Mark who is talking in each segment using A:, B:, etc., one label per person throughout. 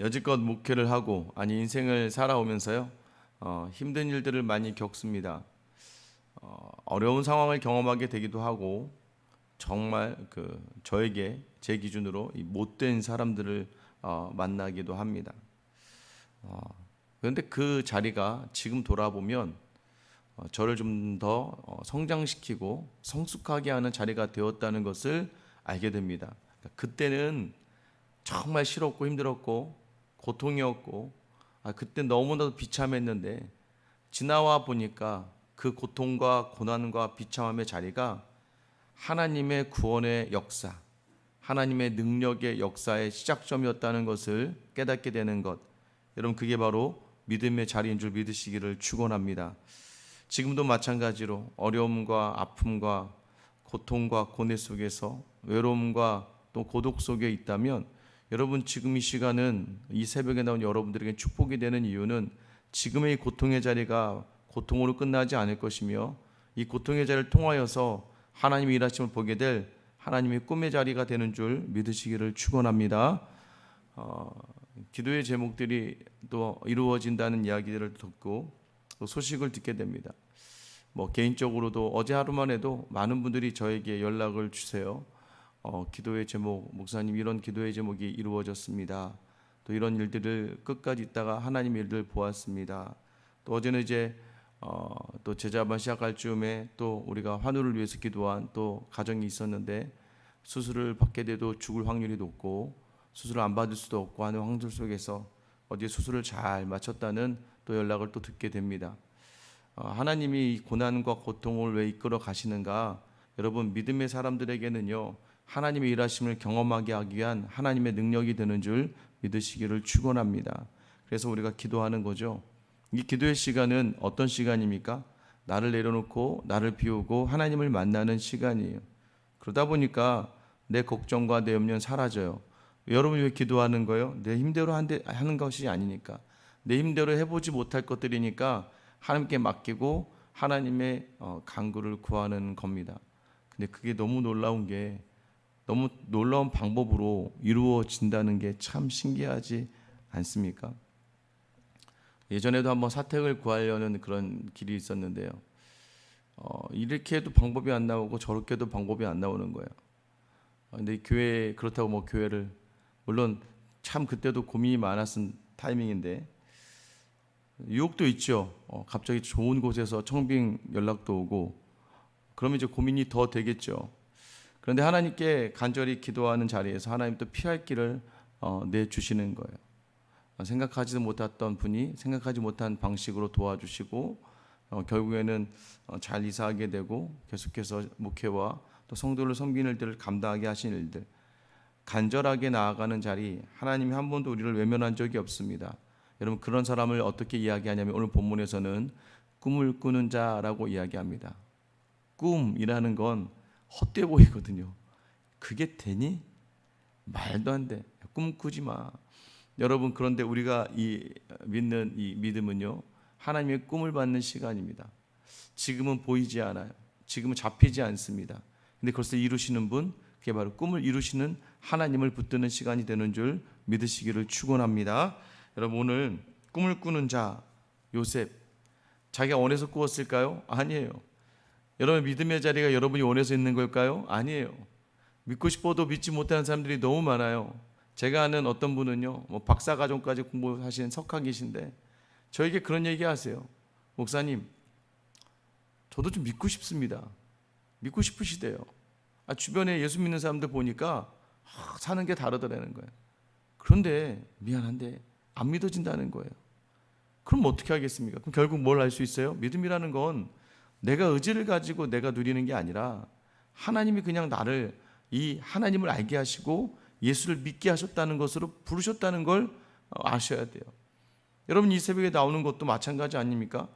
A: 여지껏 목회를 하고 인생을 살아오면서요, 힘든 일들을 많이 겪습니다. 어려운 상황을 경험하게 되기도 하고, 정말 저에게 제 기준으로 이 못된 사람들을 만나기도 합니다. 그런데 그 자리가 지금 돌아보면 저를 좀 더 성장시키고 성숙하게 하는 자리가 되었다는 것을 알게 됩니다. 그때는 정말 싫었고 힘들었고 고통이었고, 그때 너무나도 비참했는데 지나와 보니까 그 고통과 고난과 비참함의 자리가 하나님의 구원의 역사, 하나님의 능력의 역사의 시작점이었다는 것을 깨닫게 되는 것, 여러분, 그게 바로 믿음의 자리인 줄 믿으시기를 축원합니다. 지금도 마찬가지로 어려움과 아픔과 고통과 고뇌 속에서 외로움과 또 고독 속에 있다면, 여러분, 지금 이 시간은, 이 새벽에 나온 여러분들에게 축복이 되는 이유는 지금의 이 고통의 자리가 고통으로 끝나지 않을 것이며, 이 고통의 자리를 통하여서 하나님의 일하심을 보게 될 하나님의 꿈의 자리가 되는 줄 믿으시기를 축원합니다. 기도의 제목들이 또 이루어진다는 이야기들을 듣고 또 소식을 듣게 됩니다. 개인적으로도 어제 하루만 해도 많은 분들이 저에게 연락을 주세요. 기도의 제목, 목사님 이런 기도의 제목이 이루어졌습니다. 또 이런 일들을 끝까지 있다가 하나님의 일들을 보았습니다. 또 어제는 이제 또 제자반 시작할 즈음에 또 우리가 환우를 위해서 기도한 또 가정이 있었는데, 수술을 받게 돼도 죽을 확률이 높고 수술을 안 받을 수도 없고 하는 황들 속에서 어제 수술을 잘 마쳤다는 또 연락을 또 듣게 됩니다. 하나님이 이 고난과 고통을 왜 이끌어 가시는가? 여러분, 믿음의 사람들에게는요, 하나님의 일하심을 경험하게 하기 위한 하나님의 능력이 되는 줄 믿으시기를 축원합니다. 그래서 우리가 기도하는 거죠. 이 기도의 시간은 어떤 시간입니까? 나를 내려놓고 나를 비우고 하나님을 만나는 시간이에요. 그러다 보니까 내 걱정과 내 염려는 사라져요. 여러분이 왜 기도하는 거예요? 내 힘대로 하는 것이 아니니까, 내 힘대로 해보지 못할 것들이니까 하나님께 맡기고 하나님의 간구를 구하는 겁니다. 근데 그게 너무 놀라운 게, 너무 놀라운 방법으로 이루어진다는 게 참 신기하지 않습니까? 예전에도 한번 사택을 구하려는 그런 길이 있었는데요, 이렇게 해도 방법이 안 나오고 저렇게 해도 방법이 안 나오는 거예요. 근데 교회, 그렇다고 교회를, 물론 참 그때도 고민이 많았던 타이밍인데, 유혹도 있죠. 갑자기 좋은 곳에서 청빙 연락도 오고 그러면 이제 고민이 더 되겠죠. 그런데 하나님께 간절히 기도하는 자리에서 하나님 또 피할 길을 내주시는 거예요. 생각하지도 못했던 분이 생각하지 못한 방식으로 도와주시고, 결국에는 잘 이사하게 되고 계속해서 목회와 또 성도를 섬기는 일들을 감당하게 하신 일들, 간절하게 나아가는 자리, 하나님이 한 번도 우리를 외면한 적이 없습니다. 여러분, 그런 사람을 어떻게 이야기하냐면 오늘 본문에서는 꿈을 꾸는 자라고 이야기합니다. 꿈이라는 건 헛돼 보이거든요. 그게 되니? 말도 안 돼. 꿈 꾸지 마. 여러분, 그런데 우리가 믿는 이 믿음은요, 하나님의 꿈을 받는 시간입니다. 지금은 보이지 않아요. 지금은 잡히지 않습니다. 근데 그것을 이루시는 분, 그게 바로 꿈을 이루시는 하나님을 붙드는 시간이 되는 줄 믿으시기를 축원합니다. 여러분, 오늘 꿈을 꾸는 자 요셉, 자기가 원해서 꾸었을까요? 아니에요. 여러분, 믿음의 자리가 여러분이 원해서 있는 걸까요? 아니에요. 믿고 싶어도 믿지 못하는 사람들이 너무 많아요. 제가 아는 어떤 분은요, 박사과정까지 공부하신 석학이신데 저에게 그런 얘기 하세요. 목사님, 저도 좀 믿고 싶습니다. 믿고 싶으시대요. 주변에 예수 믿는 사람들 보니까 사는 게 다르더라는 거예요. 그런데 미안한데 안 믿어진다는 거예요. 그럼 어떻게 하겠습니까? 그럼 결국 뭘 할 수 있어요? 믿음이라는 건 내가 의지를 가지고 내가 누리는 게 아니라 하나님이 그냥 나를, 이 하나님을 알게 하시고 예수를 믿게 하셨다는 것으로 부르셨다는 걸 아셔야 돼요. 여러분, 이 새벽에 나오는 것도 마찬가지 아닙니까?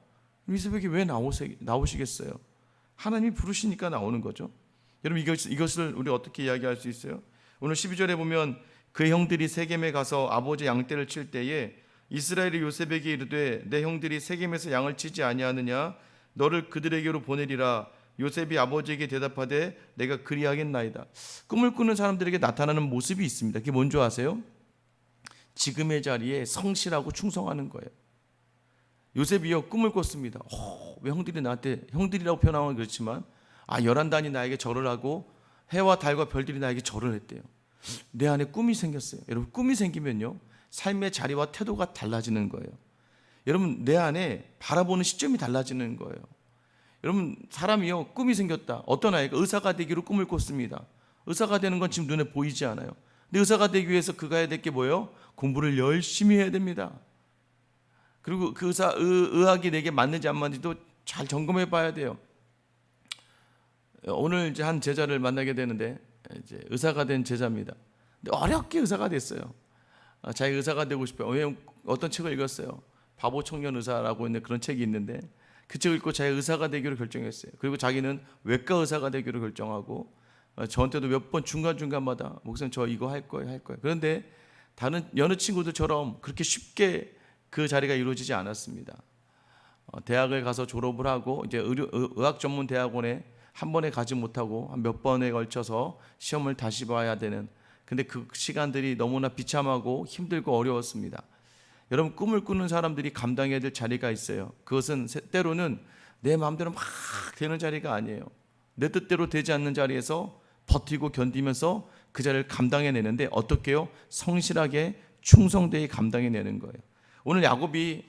A: 이 새벽에 왜 나오시겠어요? 하나님이 부르시니까 나오는 거죠. 여러분, 이것을 우리 어떻게 이야기할 수 있어요? 오늘 12절에 보면 그 형들이 세겜에 가서 아버지 양떼를 칠 때에 이스라엘이 요셉에게 이르되 내 형들이 세겜에서 양을 치지 아니하느냐? 너를 그들에게로 보내리라. 요셉이 아버지에게 대답하되 내가 그리하겠나이다. 꿈을 꾸는 사람들에게 나타나는 모습이 있습니다. 그게 뭔지 아세요? 지금의 자리에 성실하고 충성하는 거예요. 요셉이요 꿈을 꿨습니다. 왜 형들이 나한테, 형들이라고 표현하면 그렇지만 11단이 나에게 절을 하고 해와 달과 별들이 나에게 절을 했대요. 내 안에 꿈이 생겼어요. 여러분, 꿈이 생기면요 삶의 자리와 태도가 달라지는 거예요. 여러분, 내 안에 바라보는 시점이 달라지는 거예요. 여러분, 사람이요 꿈이 생겼다. 어떤 아이가 의사가 되기로 꿈을 꿨습니다. 의사가 되는 건 지금 눈에 보이지 않아요. 근데 의사가 되기 위해서 그가 해야 될 게 뭐예요? 공부를 열심히 해야 됩니다. 그리고 그 의학이 내게 맞는지 안 맞는지도 잘 점검해 봐야 돼요. 오늘 이제 한 제자를 만나게 되는데 이제 의사가 된 제자입니다. 근데 어렵게 의사가 됐어요. 자기 의사가 되고 싶어요. 왜? 어떤 책을 읽었어요. 바보 청년 의사라고 있는 그런 책이 있는데 그 책을 읽고 자기 의사가 되기로 결정했어요. 그리고 자기는 외과 의사가 되기로 결정하고 저한테도 몇 번 중간중간마다 목사님 저 이거 할 거예요. 그런데 다른 여느 친구들처럼 그렇게 쉽게 그 자리가 이루어지지 않았습니다. 대학을 가서 졸업을 하고 이제 의학 전문 대학원에 한 번에 가지 못하고 한 몇 번에 걸쳐서 시험을 다시 봐야 되는, 근데 그 시간들이 너무나 비참하고 힘들고 어려웠습니다. 여러분, 꿈을 꾸는 사람들이 감당해야 될 자리가 있어요. 그것은 때로는 내 마음대로 막 되는 자리가 아니에요. 내 뜻대로 되지 않는 자리에서 버티고 견디면서 그 자리를 감당해내는데 어떻게 해요? 성실하게 충성되게 감당해내는 거예요. 오늘 야곱이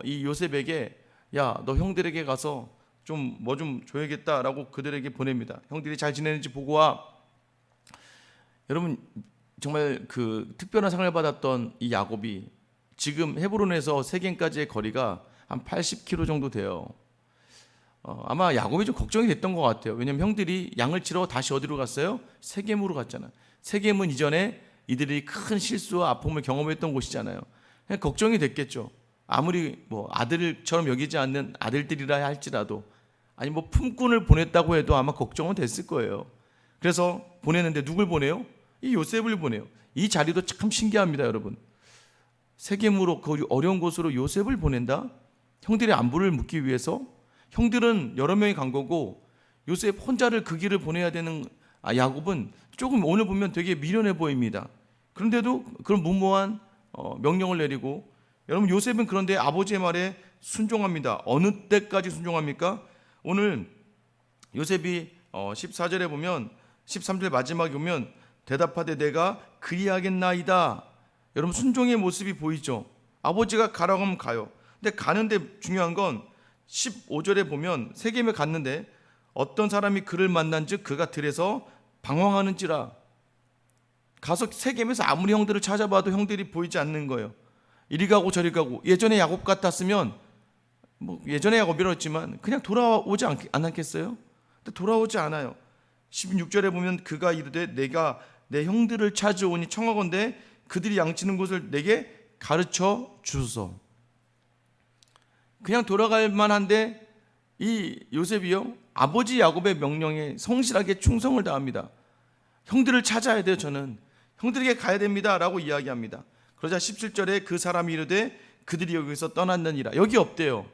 A: 이 요셉에게 야, 너 형들에게 가서 좀 뭐 좀 줘야겠다라고 그들에게 보냅니다. 형들이 잘 지내는지 보고 와. 여러분, 정말 그 특별한 상을 받았던 이 야곱이 지금 헤브론에서 세겜까지의 거리가 한 80km 정도 돼요. 아마 야곱이 좀 걱정이 됐던 것 같아요. 왜냐하면 형들이 양을 치러 다시 어디로 갔어요? 세겜으로 갔잖아요. 세겜은 이전에 이들이 큰 실수와 아픔을 경험했던 곳이잖아요. 걱정이 됐겠죠. 아무리 뭐 아들처럼 여기지 않는 아들들이라 할지라도, 아니 뭐 품꾼을 보냈다고 해도 아마 걱정은 됐을 거예요. 그래서 보내는데 누굴 보내요? 이 요셉을 보내요. 이 자리도 참 신기합니다, 여러분. 세겜으로 그 어려운 곳으로 요셉을 보낸다? 형들의 안부를 묻기 위해서? 형들은 여러 명이 간 거고 요셉 혼자를 그 길을 보내야 되는 야곱은 조금 오늘 보면 되게 미련해 보입니다. 그런데도 그런 무모한 명령을 내리고, 여러분 요셉은 그런데 아버지의 말에 순종합니다. 어느 때까지 순종합니까? 오늘 요셉이 14절에 보면 13절 마지막에 보면 대답하되 내가 그리하겠나이다. 여러분 순종의 모습이 보이죠. 아버지가 가라고 하면 가요. 근데 가는데 중요한 건 15절에 보면 세겜에 갔는데 어떤 사람이 그를 만난즉 그가 들에서 방황하는지라. 가서 세겜에서 아무리 형들을 찾아봐도 형들이 보이지 않는 거예요. 이리 가고 저리 가고. 예전에 야곱 같았으면 뭐 예전에 야곱이었지만 그냥 돌아오지 않았겠어요? 근데 돌아오지 않아요. 16절에 보면 그가 이르되 내가 내 형들을 찾아오니 청하건대 그들이 양치는 곳을 내게 가르쳐 주소서. 그냥 돌아갈 만한데 이 요셉이요 아버지 야곱의 명령에 성실하게 충성을 다합니다. 형들을 찾아야 돼요. 저는 형들에게 가야 됩니다 라고 이야기합니다. 그러자 17절에 그 사람이 이르되 그들이 여기서 떠났느니라. 여기 없대요.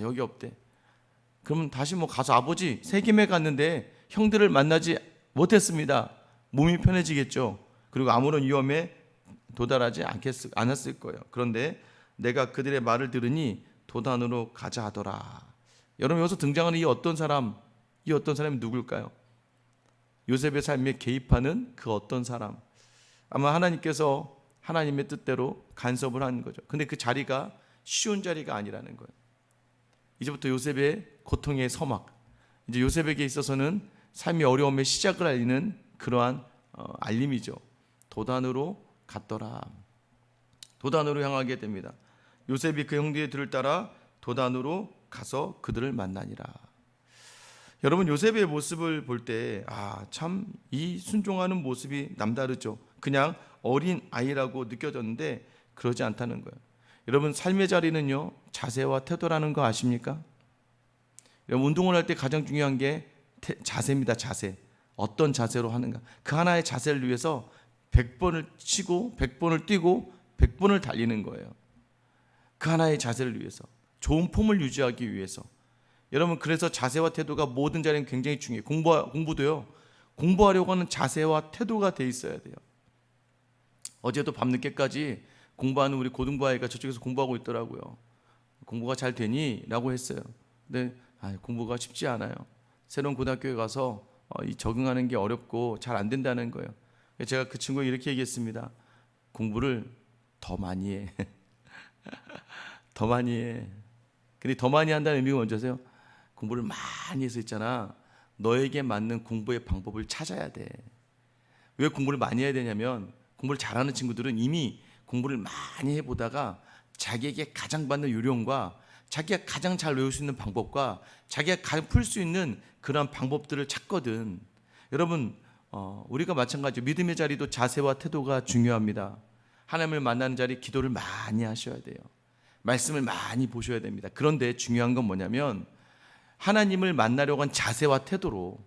A: 여기 없대. 그러면 다시 뭐 가서 아버지 세겜에 갔는데 형들을 만나지 못했습니다. 몸이 편해지겠죠. 그리고 아무런 위험에 도달하지 않았을 거예요. 그런데 내가 그들의 말을 들으니 도단으로 가자 하더라. 여러분 여기서 등장하는 이 어떤 사람이 누굴까요? 요셉의 삶에 개입하는 그 어떤 사람. 아마 하나님께서 하나님의 뜻대로 간섭을 한 거죠. 근데 그 자리가 쉬운 자리가 아니라는 거예요. 이제부터 요셉의 고통의 서막, 이제 요셉에게 있어서는 삶의 어려움의 시작을 알리는 그러한 알림이죠. 도단으로 갔더라. 도단으로 향하게 됩니다. 요셉이 그 형들의 뒤를 따라 도단으로 가서 그들을 만나니라. 여러분 요셉의 모습을 볼 때 참 이 순종하는 모습이 남다르죠. 그냥 어린 아이라고 느껴졌는데 그러지 않다는 거예요. 여러분 삶의 자리는요 자세와 태도라는 거 아십니까? 여러분 운동을 할 때 가장 중요한 게 자세입니다. 자세. 어떤 자세로 하는가. 그 하나의 자세를 위해서 100번을 치고 100번을 뛰고 100번을 달리는 거예요. 그 하나의 자세를 위해서, 좋은 폼을 유지하기 위해서. 여러분 그래서 자세와 태도가 모든 자리는 굉장히 중요해요. 공부도요 공부하려고 하는 자세와 태도가 돼 있어야 돼요. 어제도 밤늦게까지 공부하는 우리 고등부 아이가 저쪽에서 공부하고 있더라고요. 공부가 잘 되니? 라고 했어요. 근데 공부가 쉽지 않아요. 새로운 고등학교에 가서 이 적응하는 게 어렵고 잘 안 된다는 거예요. 제가 그 친구에게 이렇게 얘기했습니다. 공부를 더 많이 해. 더 많이 해. 근데 더 많이 한다는 의미가 뭔지 아세요? 공부를 많이 해서 있잖아. 너에게 맞는 공부의 방법을 찾아야 돼. 왜 공부를 많이 해야 되냐면 공부를 잘하는 친구들은 이미 공부를 많이 해보다가 자기에게 가장 맞는 요령과 자기가 가장 잘 외울 수 있는 방법과 자기가 가장 풀 수 있는 그런 방법들을 찾거든. 여러분 우리가 마찬가지로 믿음의 자리도 자세와 태도가 중요합니다. 하나님을 만나는 자리 기도를 많이 하셔야 돼요. 말씀을 많이 보셔야 됩니다. 그런데 중요한 건 뭐냐면 하나님을 만나려고 한 자세와 태도로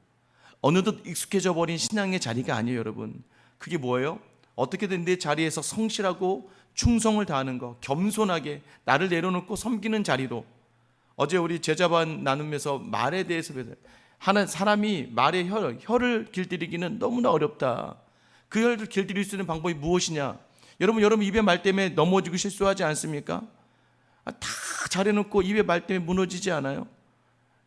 A: 어느덧 익숙해져 버린 신앙의 자리가 아니에요. 여러분 그게 뭐예요? 어떻게든 내 자리에서 성실하고 충성을 다하는 거, 겸손하게 나를 내려놓고 섬기는 자리로. 어제 우리 제자반 나누면서 말에 대해서 하는 사람이 말의 혀를 길들이기는 너무나 어렵다. 그 혀를 길들일 수 있는 방법이 무엇이냐? 여러분 입에 말 때문에 넘어지고 실수하지 않습니까? 다 잘해놓고 입에 말 때문에 무너지지 않아요?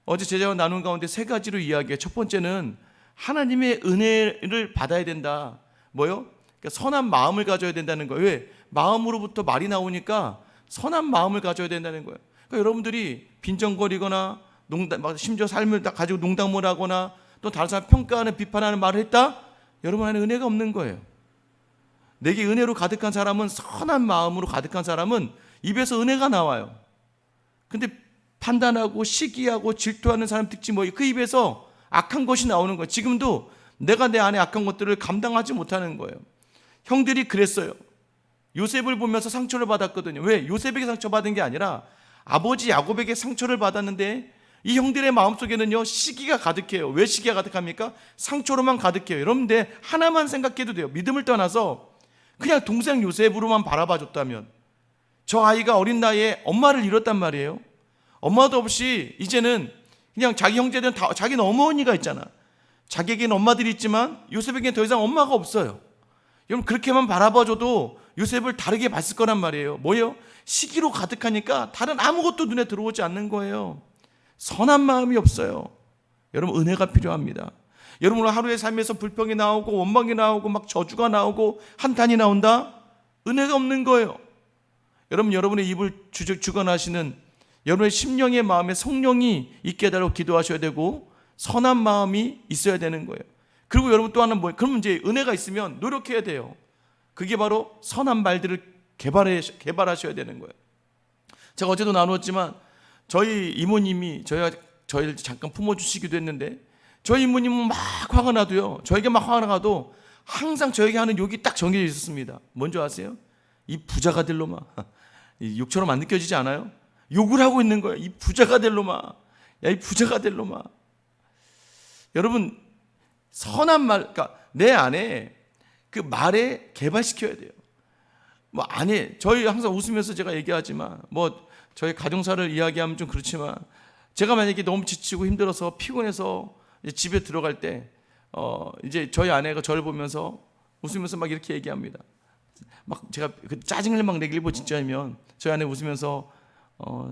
A: 어제 제자반 나눈 가운데 세 가지로 이야기해요. 첫 번째는 하나님의 은혜를 받아야 된다. 뭐요? 그러니까 선한 마음을 가져야 된다는 거예요. 왜? 마음으로부터 말이 나오니까 선한 마음을 가져야 된다는 거예요. 그러니까 여러분들이 빈정거리거나 심지어 삶을 가지고 농담을 하거나 또 다른 사람 평가하는 비판하는 말을 했다? 여러분 안에 은혜가 없는 거예요. 내게 은혜로 가득한 사람은, 선한 마음으로 가득한 사람은 입에서 은혜가 나와요. 근데 판단하고 시기하고 질투하는 사람 특징이 뭐예요? 그 입에서 악한 것이 나오는 거예요. 지금도 내가 내 안에 악한 것들을 감당하지 못하는 거예요. 형들이 그랬어요. 요셉을 보면서 상처를 받았거든요. 왜? 요셉에게 상처받은 게 아니라 아버지 야곱에게 상처를 받았는데 이 형들의 마음속에는요 시기가 가득해요. 왜 시기가 가득합니까? 상처로만 가득해요. 여러분들 하나만 생각해도 돼요. 믿음을 떠나서 그냥 동생 요셉으로만 바라봐 줬다면, 저 아이가 어린 나이에 엄마를 잃었단 말이에요. 엄마도 없이 이제는 그냥 자기 형제들은 다 자기는 어머니가 있잖아. 자기에게는 엄마들이 있지만 요셉에게는 더 이상 엄마가 없어요. 여러분 그렇게만 바라봐줘도 요셉을 다르게 봤을 거란 말이에요. 뭐예요? 시기로 가득하니까 다른 아무것도 눈에 들어오지 않는 거예요. 선한 마음이 없어요. 여러분 은혜가 필요합니다. 여러분 하루의 삶에서 불평이 나오고 원망이 나오고 막 저주가 나오고 한탄이 나온다? 은혜가 없는 거예요. 여러분의 입을 주관하시는 여러분의 심령의 마음에 성령이 있게 해달라고 기도하셔야 되고 선한 마음이 있어야 되는 거예요. 그리고 여러분 또 하나는 뭐예요? 그러면 이제 은혜가 있으면 노력해야 돼요. 그게 바로 선한 말들을 개발하셔야 되는 거예요. 제가 어제도 나누었지만 저희 이모님이 저희를 잠깐 품어주시기도 했는데 저희 이모님은 막 화가 나도요, 저에게 막 화가 나도 항상 저에게 하는 욕이 딱 정해져 있었습니다. 뭔지 아세요? 이 부자가 될 놈아. 욕처럼 안 느껴지지 않아요? 욕을 하고 있는 거예요. 이 부자가 될 놈아. 야, 이 부자가 될 놈아. 여러분 선한 말, 그러니까 내 안에 그 말에 개발시켜야 돼요. 뭐 안에 저희 항상 웃으면서 제가 얘기하지만 뭐 저희 가정사를 이야기하면 좀 그렇지만 제가 만약에 너무 지치고 힘들어서 피곤해서 이제 집에 들어갈 때 이제 저희 아내가 저를 보면서 웃으면서 막 이렇게 얘기합니다. 막 제가 그 짜증을 막 내기 일보 직전이면 저희 아내 웃으면서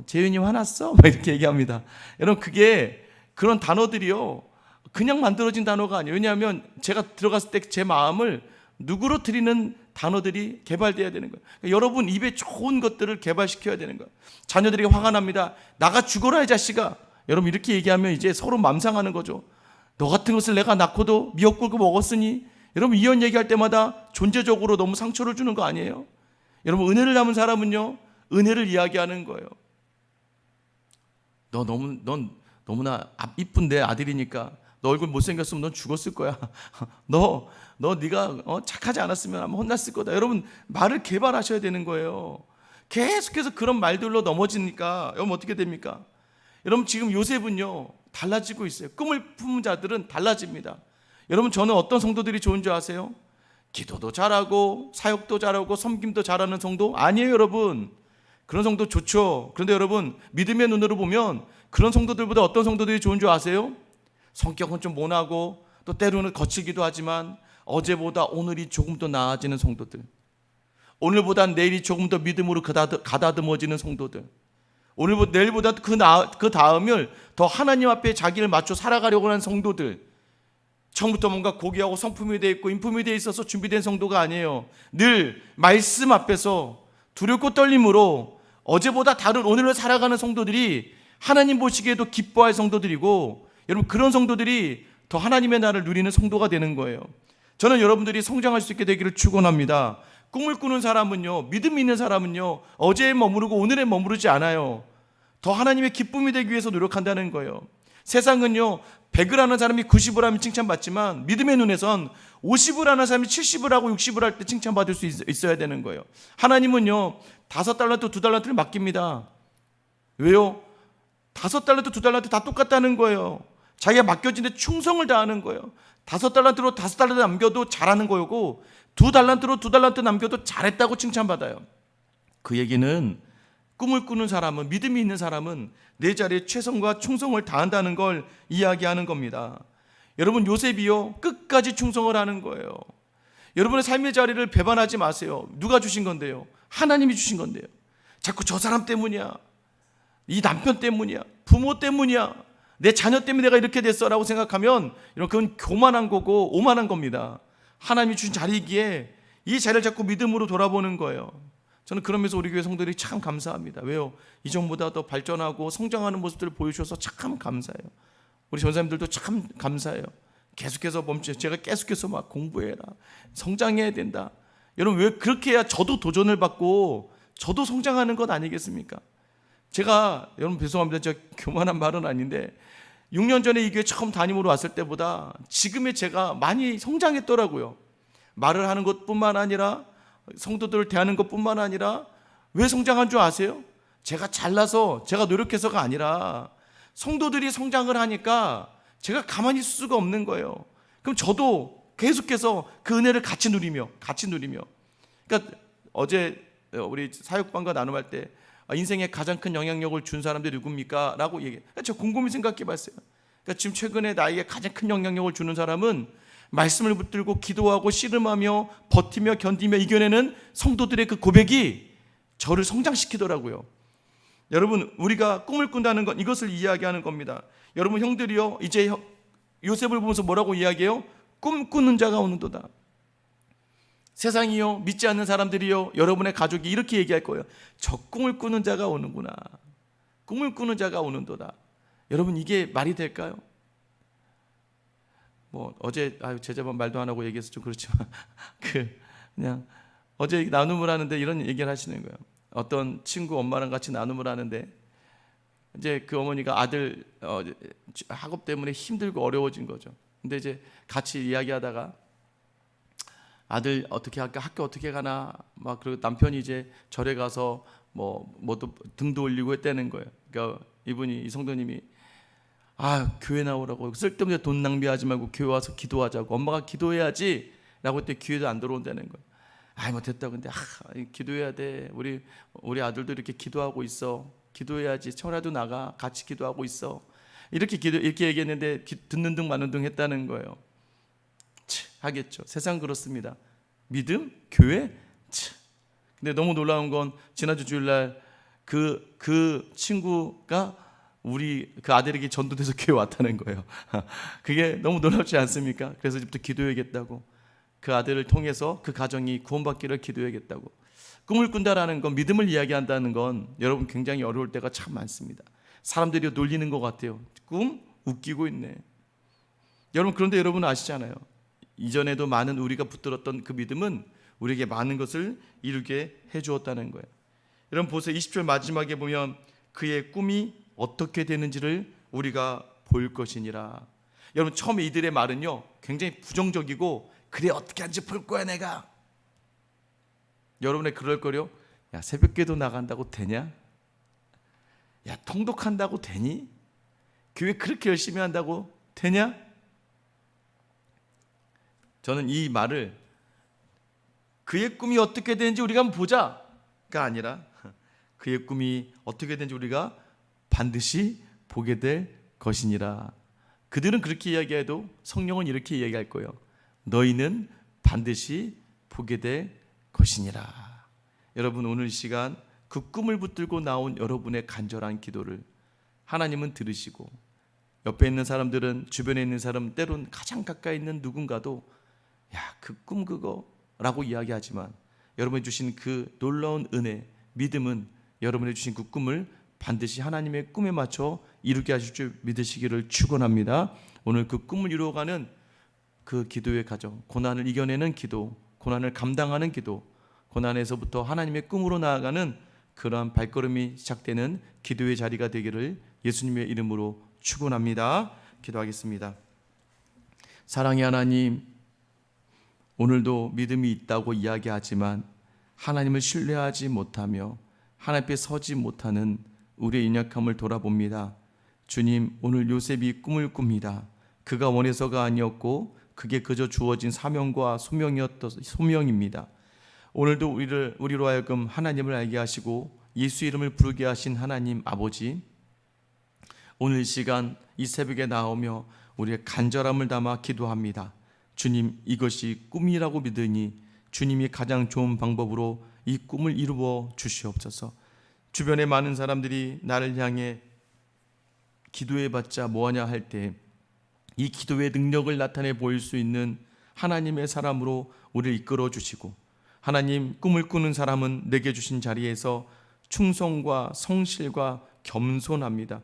A: 재윤이 화났어? 막 이렇게 얘기합니다. 여러분 그게 그런 단어들이요 그냥 만들어진 단어가 아니에요. 왜냐하면 제가 들어갔을 때 제 마음을 누그러뜨리는 단어들이 개발돼야 되는 거예요. 그러니까 여러분 입에 좋은 것들을 개발시켜야 되는 거예요. 자녀들에게 화가 납니다. 나가 죽어라 이 자식아. 여러분 이렇게 얘기하면 이제 서로 맘상하는 거죠. 너 같은 것을 내가 낳고도 미역국을 먹었으니. 여러분 이런 얘기할 때마다 존재적으로 너무 상처를 주는 거 아니에요? 여러분 은혜를 담은 사람은요 은혜를 이야기하는 거예요. 넌 너무나 이쁜데 아들이니까 너 얼굴 못생겼으면 넌 죽었을 거야. 네가 착하지 않았으면 아마 혼났을 거다. 여러분 말을 개발하셔야 되는 거예요. 계속해서 그런 말들로 넘어지니까 여러분 어떻게 됩니까? 여러분 지금 요셉은요 달라지고 있어요. 꿈을 품은 자들은 달라집니다. 여러분 저는 어떤 성도들이 좋은 줄 아세요? 기도도 잘하고 사역도 잘하고 섬김도 잘하는 성도 아니에요. 여러분 그런 성도 좋죠. 그런데 여러분 믿음의 눈으로 보면 그런 성도들보다 어떤 성도들이 좋은 줄 아세요? 성격은 좀 모나고 또 때로는 거칠기도 하지만 어제보다 오늘이 조금 더 나아지는 성도들. 오늘보다 내일이 조금 더 믿음으로 가다듬어지는 성도들, 내일보다 그 다음을 더 하나님 앞에 자기를 맞춰 살아가려고 하는 성도들, 처음부터 뭔가 고귀하고 성품이 되어 있고 인품이 되어 있어서 준비된 성도가 아니에요. 늘 말씀 앞에서 두렵고 떨림으로 어제보다 다른 오늘을 살아가는 성도들이 하나님 보시기에도 기뻐할 성도들이고, 여러분 그런 성도들이 더 하나님의 나라를 누리는 성도가 되는 거예요. 저는 여러분들이 성장할 수 있게 되기를 축원합니다. 꿈을 꾸는 사람은요, 믿음 있는 사람은요, 어제에 머무르고 오늘에 머무르지 않아요. 더 하나님의 기쁨이 되기 위해서 노력한다는 거예요. 세상은요, 100을 하는 사람이 90을 하면 칭찬받지만 믿음의 눈에선 50을 하는 사람이 70을 하고 60을 할 때 칭찬받을 수 있어야 되는 거예요. 하나님은요, 5달란트 2달란트를 맡깁니다. 왜요? 5달란트 2달란트 다 똑같다는 거예요. 자기가 맡겨진 데 충성을 다하는 거예요. 5달란트로 5달란트 남겨도 잘하는 거고, 2달란트로 2달란트 남겨도 잘했다고 칭찬받아요. 그 얘기는 꿈을 꾸는 사람은, 믿음이 있는 사람은 내 자리에 최선과 충성을 다한다는 걸 이야기하는 겁니다. 여러분, 요셉이요, 끝까지 충성을 하는 거예요. 여러분의 삶의 자리를 배반하지 마세요. 누가 주신 건데요? 하나님이 주신 건데요. 자꾸 저 사람 때문이야, 이 남편 때문이야, 부모 때문이야, 내 자녀 때문에 내가 이렇게 됐어라고 생각하면 그건 교만한 거고 오만한 겁니다. 하나님이 주신 자리이기에 이 자리를 자꾸 믿음으로 돌아보는 거예요. 저는 그러면서 우리 교회 성도들이 참 감사합니다. 왜요? 이전보다 더 발전하고 성장하는 모습들을 보여주셔서 참 감사해요. 우리 전사님들도 참 감사해요. 계속해서 제가 계속해서 막 공부해라, 성장해야 된다. 여러분, 왜 그렇게 해야 저도 도전을 받고 저도 성장하는 것 아니겠습니까? 제가, 여러분 죄송합니다, 제가 교만한 말은 아닌데 6년 전에 이 교회 처음 담임으로 왔을 때보다 지금의 제가 많이 성장했더라고요. 말을 하는 것뿐만 아니라 성도들을 대하는 것뿐만 아니라. 왜 성장한 줄 아세요? 제가 잘나서, 제가 노력해서가 아니라 성도들이 성장을 하니까 제가 가만히 있을 수가 없는 거예요. 그럼 저도 계속해서 그 은혜를 같이 누리며. 그러니까 어제 우리 사역반과 나눔할 때 인생에 가장 큰 영향력을 준 사람들이 누굽니까? 라고 얘기해. 저 곰곰이 생각해 봤어요. 그러니까 지금 최근에 나에게 가장 큰 영향력을 주는 사람은 말씀을 붙들고 기도하고 씨름하며 버티며 견디며 이겨내는 성도들의 그 고백이 저를 성장시키더라고요. 여러분, 우리가 꿈을 꾼다는 건 이것을 이야기하는 겁니다. 여러분, 형들이요, 이제 요셉을 보면서 뭐라고 이야기해요? 꿈꾸는 자가 오는도다. 세상이요, 믿지 않는 사람들이요, 여러분의 가족이 이렇게 얘기할 거예요. 저 꿈을 꾸는 자가 오는구나. 꿈을 꾸는 자가 오는도다. 여러분, 이게 말이 될까요? 어제 제자만 말도 안 하고 얘기해서 좀 그렇지만 그냥 어제 나눔을 하는데 이런 얘기를 하시는 거예요. 어떤 친구 엄마랑 같이 나눔을 하는데 이제 그 어머니가 아들 학업 때문에 힘들고 어려워진 거죠. 근데 이제 같이 이야기하다가 아들 어떻게 할까, 학교 어떻게 가나, 그리고 남편이 이제 절에 가서 뭐도 등도 올리고 했다는 거예요. 그러니까 이 성도님이 교회 나오라고, 쓸데없는 돈 낭비하지 말고 교회 와서 기도하자고, 엄마가 기도해야지 라고 했더니 기회도 안 들어온다는 거예요. 됐다. 근데 기도해야 돼. 우리 아들도 이렇게 기도하고 있어. 기도해야지. 청라도 나가. 같이 기도하고 있어. 이렇게 얘기했는데 듣는 둥 마는 둥 했다는 거예요. 하겠죠. 세상 그렇습니다. 믿음, 교회. 근데 너무 놀라운 건 지난주 주일날 그 친구가 그 아들에게 전도돼서 교회 왔다는 거예요. 그게 너무 놀랍지 않습니까? 그래서 이제부터 기도해야겠다고, 그 아들을 통해서 그 가정이 구원받기를 기도해야겠다고. 꿈을 꾼다라는 건, 믿음을 이야기한다는 건 여러분 굉장히 어려울 때가 참 많습니다. 사람들이 놀리는 것 같아요. 꿈? 웃기고 있네. 여러분, 그런데 여러분은 아시잖아요. 이전에도 많은 우리가 붙들었던 그 믿음은 우리에게 많은 것을 이루게 해주었다는 거예요. 여러분 보세요. 20절 마지막에 보면 그의 꿈이 어떻게 되는지를 우리가 볼 것이니라. 여러분, 처음에 이들의 말은요 굉장히 부정적이고, 그래 어떻게 하는지 볼 거야 내가. 여러분의 그럴 거요. 야, 새벽기도 나간다고 되냐? 야, 통독한다고 되니? 교회 그렇게 열심히 한다고 되냐? 저는 이 말을 그의 꿈이 어떻게 되는지 우리가 한번 보자가 아니라, 그의 꿈이 어떻게 되는지 우리가 반드시 보게 될 것이니라. 그들은 그렇게 이야기해도 성령은 이렇게 이야기할 거예요. 너희는 반드시 보게 될 것이니라. 여러분, 오늘 이 시간 그 꿈을 붙들고 나온 여러분의 간절한 기도를 하나님은 들으시고, 옆에 있는 사람들은, 주변에 있는 사람, 때론 가장 가까이 있는 누군가도 야, 그 꿈 그거라고 이야기하지만 여러분이 주신 그 놀라운 은혜, 믿음은 여러분이 주신 그 꿈을 반드시 하나님의 꿈에 맞춰 이루게 하실 줄 믿으시기를 축원합니다. 오늘 그 꿈을 이루어가는 그 기도의 과정, 고난을 이겨내는 기도, 고난을 감당하는 기도, 고난에서부터 하나님의 꿈으로 나아가는 그러한 발걸음이 시작되는 기도의 자리가 되기를 예수님의 이름으로 축원합니다. 기도하겠습니다. 사랑의 하나님, 오늘도 믿음이 있다고 이야기하지만 하나님을 신뢰하지 못하며 하나님 앞에 서지 못하는 우리의 연약함을 돌아봅니다. 주님, 오늘 요셉이 꿈을 꿉니다. 그가 원해서가 아니었고 그게 그저 주어진 사명과 소명입니다. 오늘도 우리로 하여금 하나님을 알게 하시고 예수 이름을 부르게 하신 하나님 아버지, 오늘 이 시간 이 새벽에 나오며 우리의 간절함을 담아 기도합니다. 주님, 이것이 꿈이라고 믿으니 주님이 가장 좋은 방법으로 이 꿈을 이루어 주시옵소서. 주변에 많은 사람들이 나를 향해 기도해봤자 뭐하냐 할 때 이 기도의 능력을 나타내 보일 수 있는 하나님의 사람으로 우리를 이끌어 주시고, 하나님, 꿈을 꾸는 사람은 내게 주신 자리에서 충성과 성실과 겸손합니다.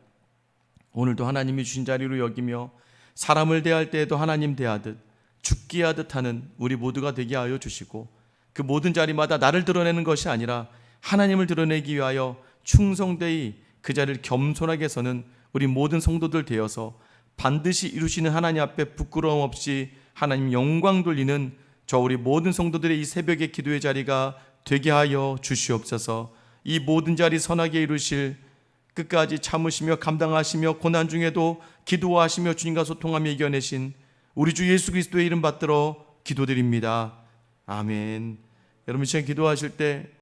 A: 오늘도 하나님이 주신 자리로 여기며 사람을 대할 때에도 하나님 대하듯 죽게 하듯 하는 우리 모두가 되게 하여 주시고, 그 모든 자리마다 나를 드러내는 것이 아니라 하나님을 드러내기 위하여 충성되이 그 자리를 겸손하게 서는 우리 모든 성도들 되어서 반드시 이루시는 하나님 앞에 부끄러움 없이 하나님 영광 돌리는 저 우리 모든 성도들의 이 새벽의 기도의 자리가 되게 하여 주시옵소서. 이 모든 자리 선하게 이루실, 끝까지 참으시며 감당하시며 고난 중에도 기도하시며 주님과 소통하며 이겨내신 우리 주 예수 그리스도의 이름 받들어 기도드립니다. 아멘. 여러분, 지금 기도하실 때